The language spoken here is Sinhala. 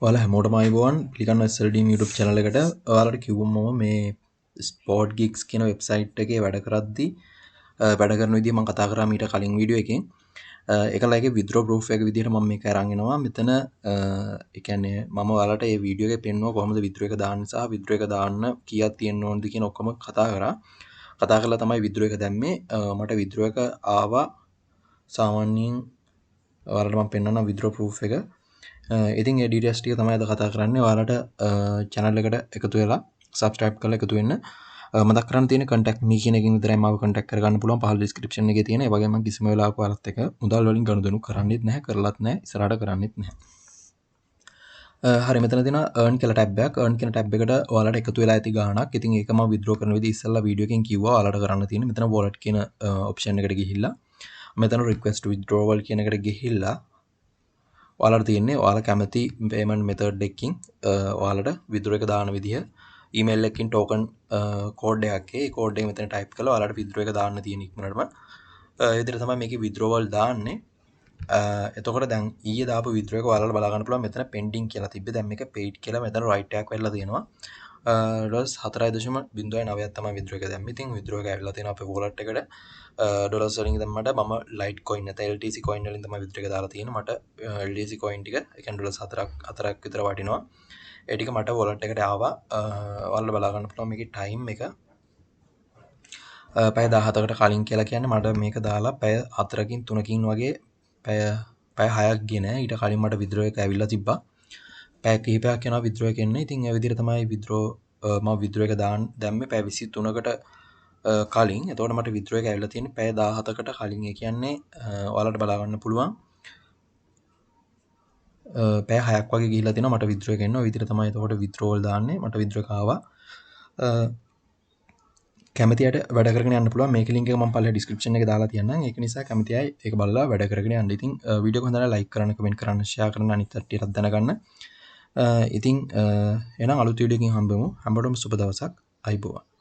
ඔයාලා හැමෝටම අයබෝවන් පිළිගන්න SLDM YouTube channel එකට. ඔයාලට කිව්වම මම මේ sporutgigs කියන වෙබ්සයිට් එකේ වැඩ කරද්දී වැඩ කරන විදිහ මම කතා කරා මීට කලින් වීඩියෝ එකෙන්. ඒකලා ඒකේ withdraw proof එක විදිහට මම මේක අරන් එනවා. මෙතන ඒ කියන්නේ මම ඔයාලට මේ වීඩියෝ එකේ පෙන්නුවා කොහොමද withdraw එක දාන්න සහ withdraw එක දාන්න කීයක් තියෙන්න ඕනද කියන ඔක්කොම කතා කරා. කතා කරලා තමයි withdraw එක දැම්මේ. මට withdraw එක ආවා සාමාන්‍යයෙන් ඔයාලට මම පෙන්නනවා withdraw proof එක. ඉතින් ඒ ඩීටේල්ස් ටික තමයි අද කතා කරන්නේ. ඔයාලට channel එකට එකතු වෙලා subscribe කරලා එකතු වෙන්න. මතක් කරන්න තියෙන contact me කියන එකෙන් විතරයි මාව contact කරගන්න පුළුවන්. පහළ description එකේ තියෙන. ඒ වගේම මම කිසිම වෙලාවක ඔයාලත් එක්ක මුදල් වලින් ගනුදෙනු කරන්නේත් නැහැ, කරලත් නැහැ, ඉස්සරහට කරන්නේත් නැහැ. හරි මෙතන තියෙනවා earn කියලා ටැබ් එකක්. earn කියන ටැබ් එකට ඔයාලට එකතු වෙලා ඇති ගාණක්. ඉතින් ඒක මම withdraw කරන විදිහ ඉස්සෙල්ලා වීඩියෝ එකෙන් කිව්වා ඔයාලට කරන්න තියෙන. මෙතන wallet කියන option එකට ගිහිල්ලා මෙතන request withdrawal කියන එකට ගිහිල්ලා ඔයාලට තියෙන්නේ ඔයාලා කැමති payment method එකකින් ඔයාලට withdraw එක දාන විදිහ email එකකින් token code එකක් ඒ code එක මෙතන type කරලා ඔයාලට withdraw එක දාන්න තියෙන ඉක්මනටම ඒ විදිහට තමයි මේකේ withdrawal දාන්නේ. එතකොට දැන් ඊයේ දාපු withdraw එක ඔයාලට බලා ගන්න පුළුවන්. මෙතන pending කියලා තිබ්බේ. දැන් මේක paid කියලා මෙතන right එකක් වෙලා තියෙනවා. $4.09ක් තමයි withdraw එක දැම්මේ. ඉතින් withdraw එක ඇවිල්ලා තියෙනවා අපේ wallet එකට. ඩොලර්ස් වලින් දැම්මට මම ලයිට් කොයින් නැත්නම් LTC කොයින් වලින් තමයි withdraw එක දාලා තියෙන්නේ. මට LTC කොයින් ටික ඒ කියන්නේ ඩොලර්ස් 4ක් විතර වටිනවා. ඒ ටික මට wallet එකට ආවා. ඔයාලට බලා ගන්න පුළුවන් මේකේ time එක පැය 17කට කලින් කියලා කියන්නේ මට මේක දාලා පැය 4කින් 3කින් වගේ පැය 6ක් ගියේ නෑ. ඊට කලින් මට withdraw එක ඇවිල්ලා තිබ්බා. පැය කිහිපයක් යනවා withdraw එක එන්න. ඉතින් ඒ විදිහට තමයි මම withdraw එක දැම්මේ පැය 23කට කලින්. එතකොට මට withdraw එක ඇවිල්ලා තියෙන්නේ පැය 17කට කලින්. ඒ කියන්නේ ඔයාලට බලා ගන්න පුළුවන් පැය 6ක් වගේ ගිහිල්ලා තියෙනවා මට withdraw එක එන්න. ඔය විදිහට තමයි එතකොට withdrawal දාන්නේ. මට withdraw එක ආවා. කැමති අයට වැඩ කරගෙන යන්න පුළුවන්. මේකේ link එක මම පල්ලෙහා description එකේ දාලා තියන්නම්. ඒක නිසා කැමති අය ඒක බලලා වැඩ කරගෙන යන්න. ඉතින් වීඩියෝ එක හොඳට like කරන්න, comment කරන්න, share කරන්න අනිත් කට්ටියටත් දැනගන්න. ඉතින් එහෙනම් අලුත් වීඩියෝ එකකින් හම්බෙමු. හැමෝටම සුබ දවසක්. අයබෝවන්.